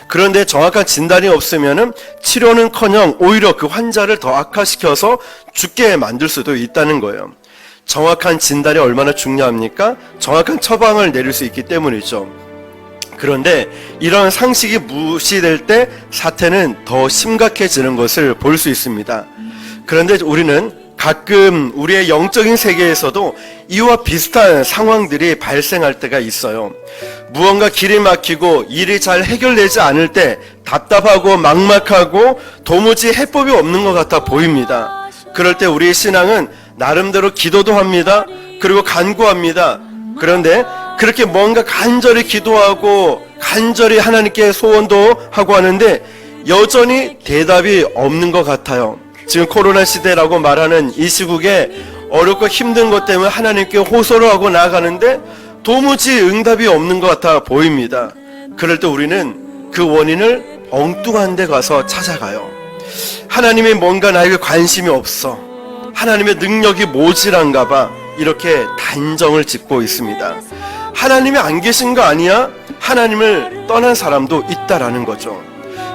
그런데 정확한 진단이 없으면은 치료는커녕 오히려 그 환자를 더 악화시켜서 죽게 만들 수도 있다는 거예요. 정확한 진단이 얼마나 중요합니까? 정확한 처방을 내릴 수 있기 때문이죠. 그런데 이런 상식이 무시될 때 사태는 더 심각해지는 것을 볼 수 있습니다. 그런데 우리는 가끔 우리의 영적인 세계에서도 이와 비슷한 상황들이 발생할 때가 있어요. 무언가 길이 막히고 일이 잘 해결되지 않을 때 답답하고 막막하고 도무지 해법이 없는 것 같아 보입니다. 그럴 때 우리의 신앙은 나름대로 기도도 합니다. 그리고 간구합니다. 그런데 그렇게 뭔가 간절히 기도하고 간절히 하나님께 소원도 하고 하는데 여전히 대답이 없는 것 같아요. 지금 코로나 시대라고 말하는 이 시국에 어렵고 힘든 것 때문에 하나님께 호소를 하고 나아가는데 도무지 응답이 없는 것 같아 보입니다. 그럴 때 우리는 그 원인을 엉뚱한 데 가서 찾아가요. 하나님이 뭔가 나에게 관심이 없어, 하나님의 능력이 모질한가 봐, 이렇게 단정을 짓고 있습니다. 하나님이 안 계신 거 아니야? 하나님을 떠난 사람도 있다라는 거죠.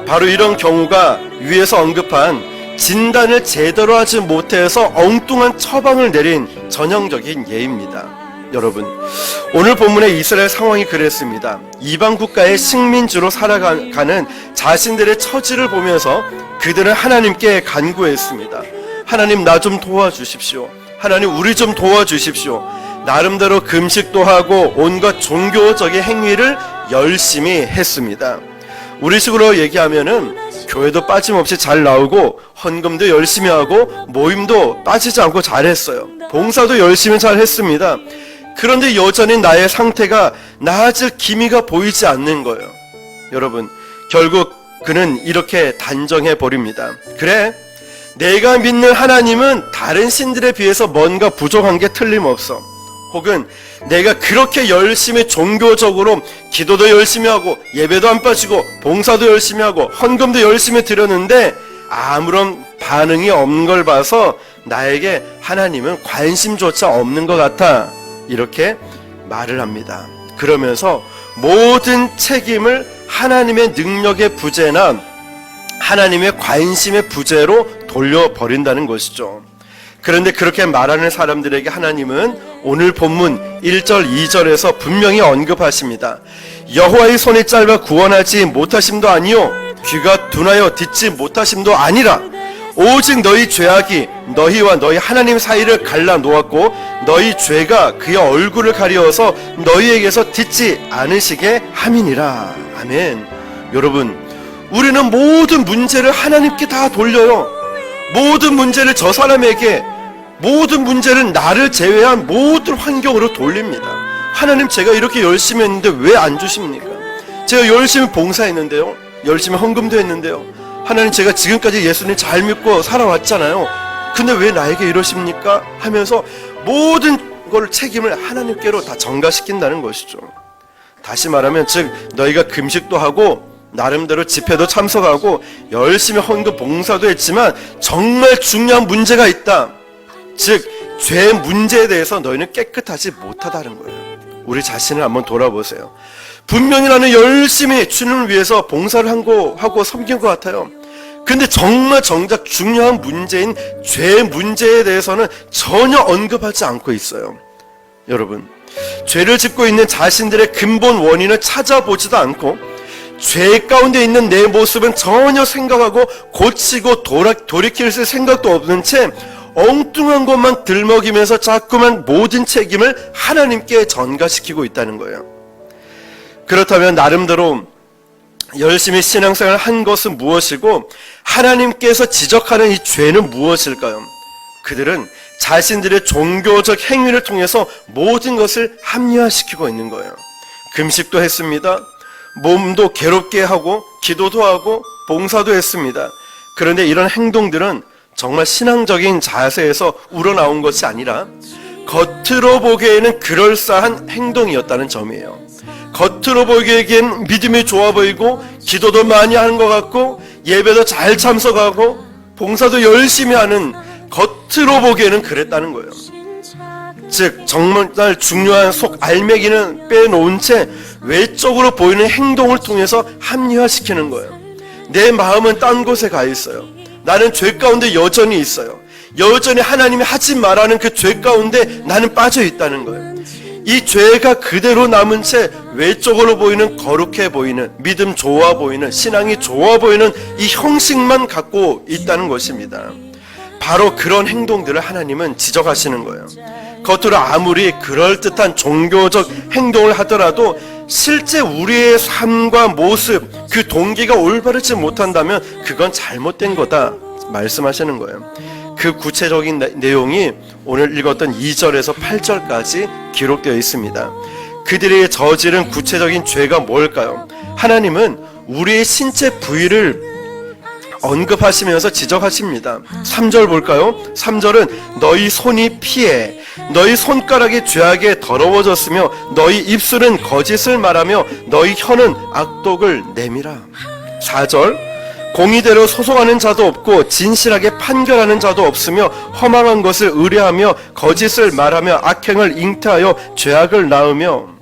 바로 이런 경우가 위에서 언급한 진단을 제대로 하지 못해서 엉뚱한 처방을 내린 전형적인 예입니다. 여러분, 오늘 본문의 이스라엘 상황이 그랬습니다. 이방 국가의 식민지로 살아가는 자신들의 처지를 보면서 그들은 하나님께 간구했습니다. 하나님, 나 좀 도와주십시오. 하나님, 우리 좀 도와주십시오. 나름대로 금식도 하고 온갖 종교적인 행위를 열심히 했습니다. 우리식으로 얘기하면은 교회도 빠짐없이 잘 나오고 헌금도 열심히 하고 모임도 빠지지 않고 잘했어요. 봉사도 열심히 잘 했습니다. 그런데 여전히 나의 상태가 나아질 기미가 보이지 않는 거예요. 여러분, 결국 그는 이렇게 단정해 버립니다. 그래, 내가 믿는 하나님은 다른 신들에 비해서 뭔가 부족한 게 틀림없어. 혹은 내가 그렇게 열심히 종교적으로 기도도 열심히 하고 예배도 안 빠지고 봉사도 열심히 하고 헌금도 열심히 드렸는데 아무런 반응이 없는 걸 봐서 나에게 하나님은 관심조차 없는 것 같아, 이렇게 말을 합니다. 그러면서 모든 책임을 하나님의 능력의 부재나 하나님의 관심의 부재로 돌려버린다는 것이죠. 그런데 그렇게 말하는 사람들에게 하나님은 오늘 본문 1절 2절에서 분명히 언급하십니다. 여호와의 손이 짧아 구원하지 못하심도 아니요 귀가 둔하여 듣지 못하심도 아니라 오직 너희 죄악이 너희와 너희 하나님 사이를 갈라 놓았고 너희 죄가 그의 얼굴을 가리어서 너희에게서 듣지 않으시게 함이니라. 아멘. 여러분, 우리는 모든 문제를 하나님께 다 돌려요. 모든 문제를 저 사람에게, 모든 문제는 나를 제외한 모든 환경으로 돌립니다. 하나님, 제가 이렇게 열심히 했는데 왜 안 주십니까? 제가 열심히 봉사했는데요, 열심히 헌금도 했는데요, 하나님, 제가 지금까지 예수님 잘 믿고 살아왔잖아요. 근데 왜 나에게 이러십니까? 하면서 모든 걸 책임을 하나님께로 다 전가시킨다는 것이죠. 다시 말하면, 즉 너희가 금식도 하고 나름대로 집회도 참석하고 열심히 헌금 봉사도 했지만 정말 중요한 문제가 있다. 즉 죄 문제에 대해서 너희는 깨끗하지 못하다는 거예요. 우리 자신을 한번 돌아보세요. 분명히 나는 열심히 주님을 위해서 봉사를 하고 섬긴 것 같아요. 근데 정말 정작 중요한 문제인 죄 문제에 대해서는 전혀 언급하지 않고 있어요. 여러분, 죄를 짓고 있는 자신들의 근본 원인을 찾아보지도 않고 죄 가운데 있는 내 모습은 전혀 생각하고 고치고 돌이킬 생각도 없는 채 엉뚱한 것만 들먹이면서 자꾸만 모든 책임을 하나님께 전가시키고 있다는 거예요. 그렇다면 나름대로 열심히 신앙생활을 한 것은 무엇이고 하나님께서 지적하는 이 죄는 무엇일까요? 그들은 자신들의 종교적 행위를 통해서 모든 것을 합리화시키고 있는 거예요. 금식도 했습니다. 몸도 괴롭게 하고 기도도 하고 봉사도 했습니다. 그런데 이런 행동들은 정말 신앙적인 자세에서 우러나온 것이 아니라 겉으로 보기에는 그럴싸한 행동이었다는 점이에요. 겉으로 보기에는 믿음이 좋아 보이고 기도도 많이 하는 것 같고 예배도 잘 참석하고 봉사도 열심히 하는, 겉으로 보기에는 그랬다는 거예요. 즉 정말 중요한 속 알맹이는 빼놓은 채 외적으로 보이는 행동을 통해서 합리화시키는 거예요. 내 마음은 딴 곳에 가 있어요. 나는 죄 가운데 여전히 있어요. 여전히 하나님이 하지 말라는 그 죄 가운데 나는 빠져 있다는 거예요. 이 죄가 그대로 남은 채 외적으로 보이는 거룩해 보이는, 믿음 좋아 보이는, 신앙이 좋아 보이는 이 형식만 갖고 있다는 것입니다. 바로 그런 행동들을 하나님은 지적하시는 거예요. 겉으로 아무리 그럴듯한 종교적 행동을 하더라도 실제 우리의 삶과 모습, 그 동기가 올바르지 못한다면 그건 잘못된 거다 말씀하시는 거예요. 그 구체적인 내용이 오늘 읽었던 2절에서 8절까지 기록되어 있습니다. 그들이 저지른 구체적인 죄가 뭘까요? 하나님은 우리의 신체 부위를 언급하시면서 지적하십니다. 3절 볼까요? 3절은 너희 손이 피해 너희 손가락이 죄악에 더러워졌으며 너희 입술은 거짓을 말하며 너희 혀는 악독을 내밀어. 4절 공의대로 소송하는 자도 없고 진실하게 판결하는 자도 없으며 허망한 것을 의뢰하며 거짓을 말하며 악행을 잉태하여 죄악을 낳으며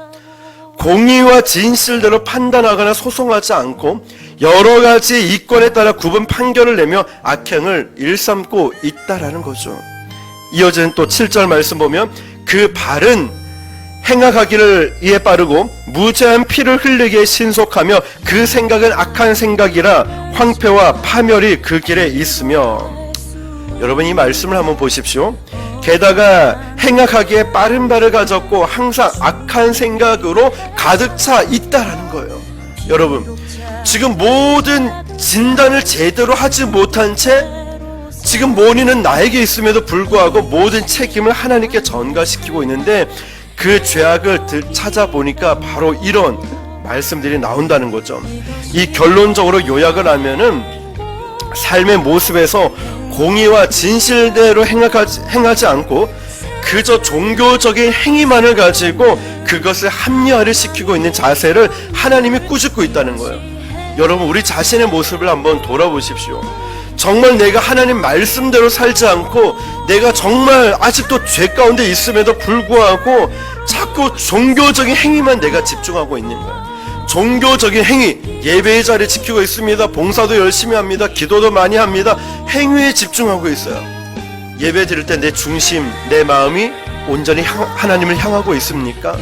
공의와 진실대로 판단하거나 소송하지 않고 여러 가지 이권에 따라 구분 판결을 내며 악행을 일삼고 있다라는 거죠. 이어지는 또 7절 말씀 보면 그 발은 행악하기를 이에 빠르고 무죄한 피를 흘리기에 신속하며 그 생각은 악한 생각이라 황폐와 파멸이 그 길에 있으며. 여러분 이 말씀을 한번 보십시오. 게다가 행악하기에 빠른 발을 가졌고 항상 악한 생각으로 가득 차 있다라는 거예요. 여러분 지금 모든 진단을 제대로 하지 못한 채 지금 원인은 나에게 있음에도 불구하고 모든 책임을 하나님께 전가시키고 있는데 그 죄악을 찾아보니까 바로 이런 말씀들이 나온다는 거죠. 이 결론적으로 요약을 하면은 삶의 모습에서 공의와 진실대로 행하지 않고 그저 종교적인 행위만을 가지고 그것을 합리화를 시키고 있는 자세를 하나님이 꾸짖고 있다는 거예요. 여러분 우리 자신의 모습을 한번 돌아보십시오. 정말 내가 하나님 말씀대로 살지 않고 내가 정말 아직도 죄 가운데 있음에도 불구하고 자꾸 종교적인 행위만 내가 집중하고 있는 거예요. 종교적인 행위, 예배의 자리 지키고 있습니다. 봉사도 열심히 합니다. 기도도 많이 합니다. 행위에 집중하고 있어요. 예배 드릴 때 내 중심, 내 마음이 온전히 하나님을 향하고 있습니까?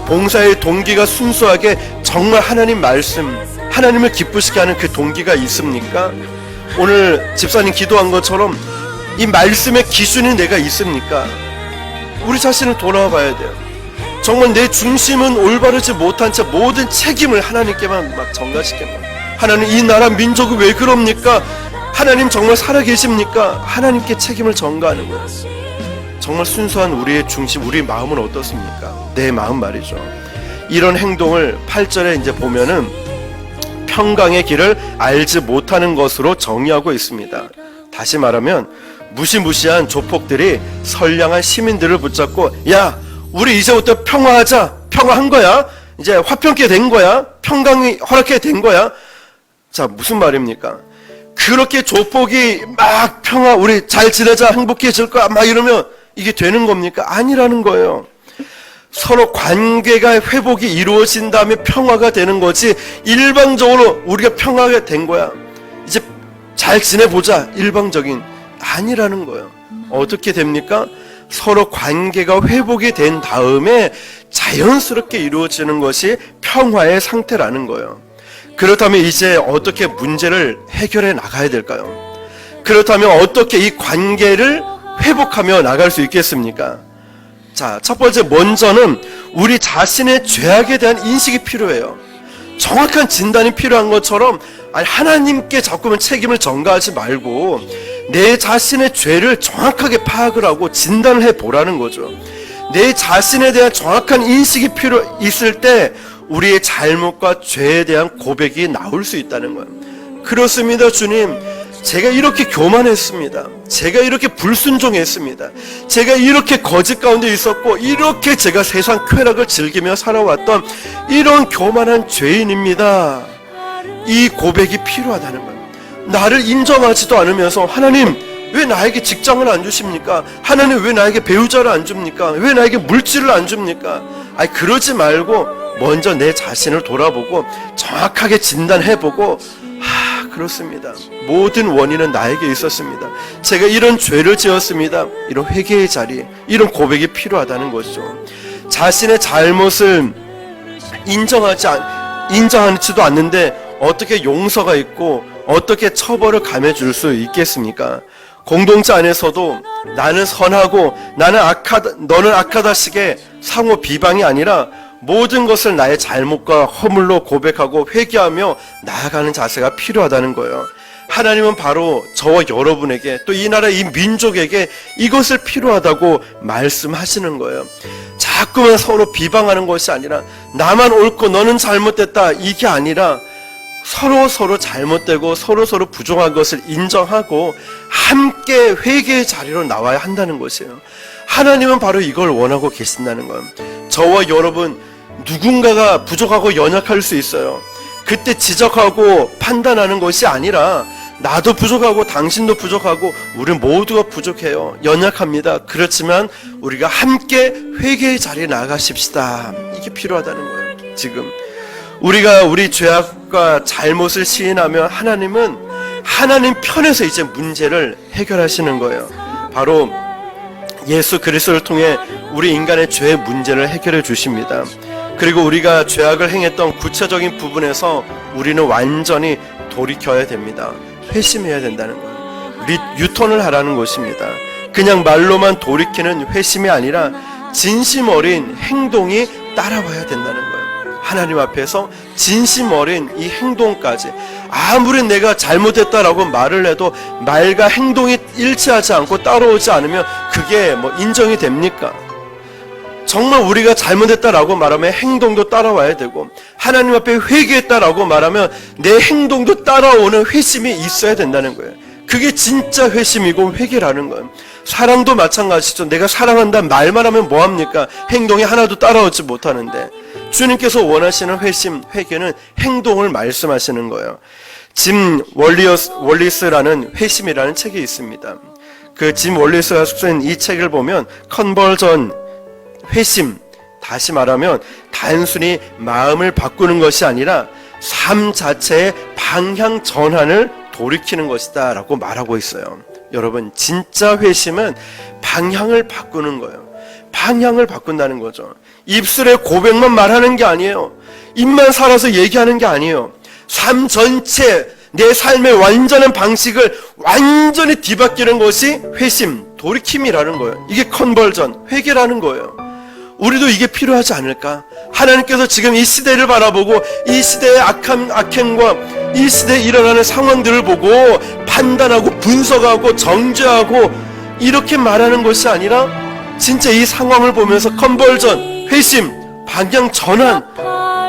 봉사의 동기가 순수하게 정말 하나님 말씀, 하나님을 기쁘시게 하는 그 동기가 있습니까? 오늘 집사님 기도한 것처럼 이 말씀의 기준이 내가 있습니까? 우리 자신을 돌아와 봐야 돼요. 정말 내 중심은 올바르지 못한 채 모든 책임을 하나님께만 막 전가시켰나? 하나님 이 나라 민족이 왜 그럽니까? 하나님 정말 살아계십니까? 하나님께 책임을 전가하는 거예요. 정말 순수한 우리의 중심, 우리 마음은 어떻습니까? 내 마음 말이죠. 이런 행동을 8절에 이제 보면은 평강의 길을 알지 못하는 것으로 정의하고 있습니다. 다시 말하면 무시무시한 조폭들이 선량한 시민들을 붙잡고 야 우리 이제부터 평화하자. 평화한 거야. 이제 화평케 된 거야. 평강이 허락해 된 거야. 자 무슨 말입니까? 그렇게 조폭이 막 평화 우리 잘 지내자 행복해질 거야 막 이러면 이게 되는 겁니까? 아니라는 거예요. 서로 관계가 회복이 이루어진 다음에 평화가 되는 거지 일방적으로 우리가 평화가 된 거야 이제 잘 지내보자 일방적인 아니라는 거예요. 어떻게 됩니까? 서로 관계가 회복이 된 다음에 자연스럽게 이루어지는 것이 평화의 상태라는 거예요. 그렇다면 이제 어떻게 문제를 해결해 나가야 될까요? 그렇다면 어떻게 이 관계를 회복하며 나갈 수 있겠습니까? 자, 첫 번째 먼저는 우리 자신의 죄악에 대한 인식이 필요해요. 정확한 진단이 필요한 것처럼 하나님께 자꾸만 책임을 전가하지 말고 내 자신의 죄를 정확하게 파악을 하고 진단을 해보라는 거죠. 내 자신에 대한 정확한 인식이 필요 있을 때 우리의 잘못과 죄에 대한 고백이 나올 수 있다는 거예요. 그렇습니다 주님, 제가 이렇게 교만했습니다. 제가 이렇게 불순종했습니다. 제가 이렇게 거짓 가운데 있었고 이렇게 제가 세상 쾌락을 즐기며 살아왔던 이런 교만한 죄인입니다. 이 고백이 필요하다는 거예요. 나를 인정하지도 않으면서 하나님 왜 나에게 직장을 안 주십니까? 하나님 왜 나에게 배우자를 안 줍니까? 왜 나에게 물질을 안 줍니까? 아니, 그러지 말고 먼저 내 자신을 돌아보고 정확하게 진단해보고, 그렇습니다. 모든 원인은 나에게 있었습니다. 제가 이런 죄를 지었습니다. 이런 회개의 자리, 이런 고백이 필요하다는 것이죠. 자신의 잘못을 인정하지도 않는데 어떻게 용서가 있고 어떻게 처벌을 감해줄 수 있겠습니까? 공동체 안에서도 나는 선하고 너는 악하다식의 상호 비방이 아니라 모든 것을 나의 잘못과 허물로 고백하고 회개하며 나아가는 자세가 필요하다는 거예요. 하나님은 바로 저와 여러분에게, 또 이 나라 이 민족에게 이것을 필요하다고 말씀하시는 거예요. 자꾸만 서로 비방하는 것이 아니라 나만 옳고 너는 잘못됐다, 이게 아니라 서로 잘못되고 서로 부족한 것을 인정하고 함께 회개의 자리로 나와야 한다는 것이에요. 하나님은 바로 이걸 원하고 계신다는 거예요. 저와 여러분, 누군가가 부족하고 연약할 수 있어요. 그때 지적하고 판단하는 것이 아니라 나도 부족하고 당신도 부족하고 우리 모두가 부족해요. 연약합니다. 그렇지만 우리가 함께 회개의 자리에 나가십시다. 이게 필요하다는 거예요. 지금 우리가 우리 죄악과 잘못을 시인하면 하나님 편에서 이제 문제를 해결하시는 거예요. 바로 예수 그리스도를 통해 우리 인간의 죄의 문제를 해결해 주십니다. 그리고 우리가 죄악을 행했던 구체적인 부분에서 우리는 완전히 돌이켜야 됩니다. 회심해야 된다는 거예요. 유턴을 하라는 것입니다. 그냥 말로만 돌이키는 회심이 아니라 진심 어린 행동이 따라와야 된다는 거예요. 하나님 앞에서 진심 어린 이 행동까지, 아무리 내가 잘못했다라고 말을 해도 말과 행동이 일치하지 않고 따라오지 않으면 그게 인정이 됩니까? 정말 우리가 잘못했다라고 말하면 행동도 따라와야 되고, 하나님 앞에 회개했다라고 말하면 내 행동도 따라오는 회심이 있어야 된다는 거예요. 그게 진짜 회심이고 회개라는 거예요. 사랑도 마찬가지죠. 내가 사랑한다 말만 하면 뭐합니까? 행동이 하나도 따라오지 못하는데, 주님께서 원하시는 회심, 회개는 행동을 말씀하시는 거예요. 짐 월리스라는 회심이라는 책이 있습니다. 그 짐 월리스가 쓴 이 책을 보면 컨버전, 회심, 다시 말하면 단순히 마음을 바꾸는 것이 아니라 삶 자체의 방향 전환을 돌이키는 것이다 라고 말하고 있어요. 여러분, 진짜 회심은 방향을 바꾸는 거예요. 방향을 바꾼다는 거죠. 입술에 고백만 말하는 게 아니에요. 입만 살아서 얘기하는 게 아니에요. 삶 전체, 내 삶의 완전한 방식을 완전히 뒤바뀌는 것이 회심, 돌이킴이라는 거예요. 이게 컨버전, 회개라는 거예요. 우리도 이게 필요하지 않을까? 하나님께서 지금 이 시대를 바라보고 이 시대의 악행과 이 시대에 일어나는 상황들을 보고 판단하고 분석하고 정죄하고 이렇게 말하는 것이 아니라 진짜 이 상황을 보면서 컨버전, 회심, 방향 전환,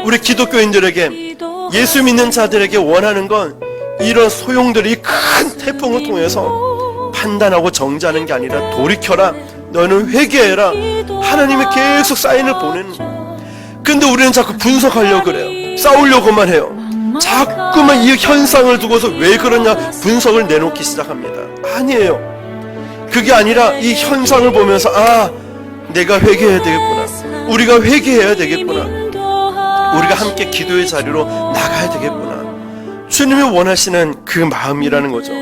우리 기독교인들에게, 예수 믿는 자들에게 원하는 건 이런 소용들이 큰 태풍을 통해서 판단하고 정죄하는 게 아니라 돌이켜라, 너는 회개해라, 하나님이 계속 사인을 보내는 거예요. 근데 우리는 자꾸 분석하려고 그래요. 싸우려고만 해요. 자꾸만 이 현상을 두고서 왜 그러냐 분석을 내놓기 시작합니다. 아니에요. 그게 아니라 이 현상을 보면서 내가 회개해야 되겠구나, 우리가 회개해야 되겠구나, 우리가 함께 기도의 자리로 나가야 되겠구나. 주님이 원하시는 그 마음이라는 거죠.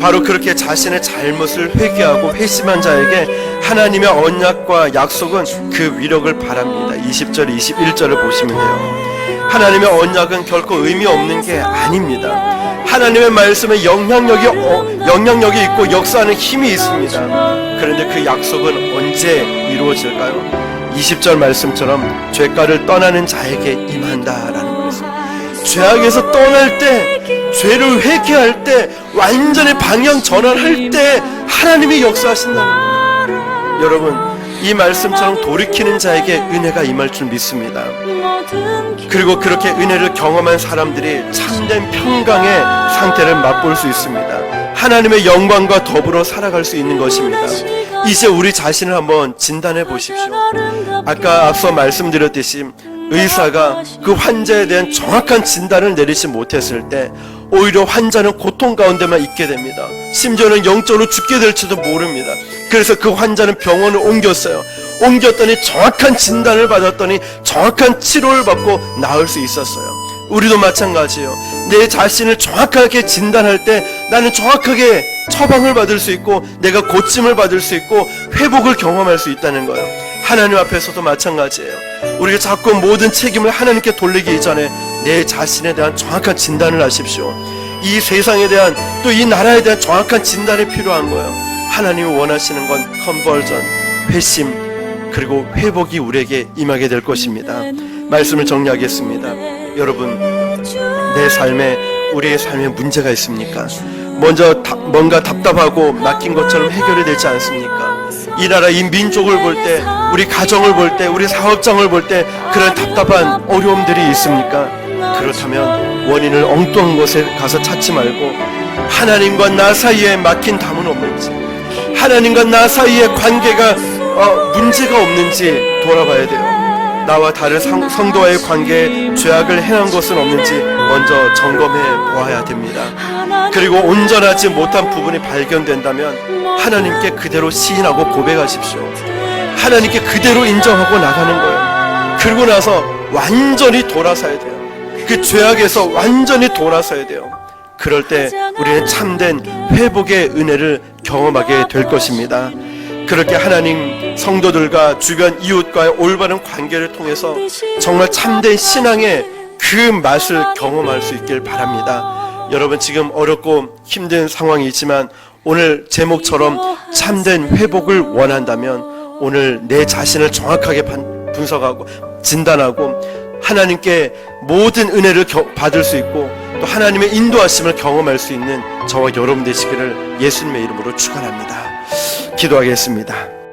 바로 그렇게 자신의 잘못을 회개하고 회심한 자에게 하나님의 언약과 약속은 그 위력을 바랍니다. 20절, 21절을 보시면 돼요. 하나님의 언약은 결코 의미 없는 게 아닙니다. 하나님의 말씀에 영향력이 있고 역사하는 힘이 있습니다. 그런데 그 약속은 언제 이루어질까요? 20절 말씀처럼 죄가를 떠나는 자에게 임한다라는 거였어요. 죄악에서 떠날 때, 죄를 회개할 때, 완전히 방향 전환할 때 하나님이 역사하신다는 거예요. 여러분, 이 말씀처럼 돌이키는 자에게 은혜가 임할 줄 믿습니다. 그리고 그렇게 은혜를 경험한 사람들이 참된 평강의 상태를 맛볼 수 있습니다. 하나님의 영광과 더불어 살아갈 수 있는 것입니다. 이제 우리 자신을 한번 진단해 보십시오. 아까 앞서 말씀드렸듯이 의사가 그 환자에 대한 정확한 진단을 내리지 못했을 때 오히려 환자는 고통 가운데만 있게 됩니다. 심지어는 영적으로 죽게 될지도 모릅니다. 그래서 그 환자는 병원을 옮겼어요. 옮겼더니 정확한 진단을 받았더니 정확한 치료를 받고 나을 수 있었어요. 우리도 마찬가지예요. 내 자신을 정확하게 진단할 때 나는 정확하게 처방을 받을 수 있고 내가 고침을 받을 수 있고 회복을 경험할 수 있다는 거예요. 하나님 앞에서도 마찬가지예요. 우리가 자꾸 모든 책임을 하나님께 돌리기 이전에 내 자신에 대한 정확한 진단을 하십시오. 이 세상에 대한 또 이 나라에 대한 정확한 진단이 필요한 거예요. 하나님이 원하시는 건 컨버전, 회심, 그리고 회복이 우리에게 임하게 될 것입니다. 말씀을 정리하겠습니다. 여러분, 내 삶에, 우리의 삶에 문제가 있습니까? 먼저 뭔가 답답하고 막힌 것처럼 해결이 되지 않습니까? 이 나라, 이 민족을 볼 때, 우리 가정을 볼 때, 우리 사업장을 볼 때 그런 답답한 어려움들이 있습니까? 그렇다면 원인을 엉뚱한 곳에 가서 찾지 말고 하나님과 나 사이에 막힌 담은 없는지, 하나님과 나 사이에 관계가 문제가 없는지 돌아봐야 돼요. 나와 다른 성도와의 관계에 죄악을 행한 것은 없는지 먼저 점검해 보아야 됩니다. 그리고 온전하지 못한 부분이 발견된다면 하나님께 그대로 시인하고 고백하십시오. 하나님께 그대로 인정하고 나가는 거예요. 그러고 나서 완전히 돌아서야 돼요. 그 죄악에서 완전히 돌아서야 돼요. 그럴 때 우리는 참된 회복의 은혜를 경험하게 될 것입니다. 그렇게 하나님, 성도들과 주변 이웃과의 올바른 관계를 통해서 정말 참된 신앙의 그 맛을 경험할 수 있길 바랍니다. 여러분, 지금 어렵고 힘든 상황이지만 오늘 제목처럼 참된 회복을 원한다면 오늘 내 자신을 정확하게 분석하고 진단하고 하나님께 모든 은혜를 받을 수 있고 또 하나님의 인도하심을 경험할 수 있는 저와 여러분 되시기를 예수님의 이름으로 축원합니다. 기도하겠습니다.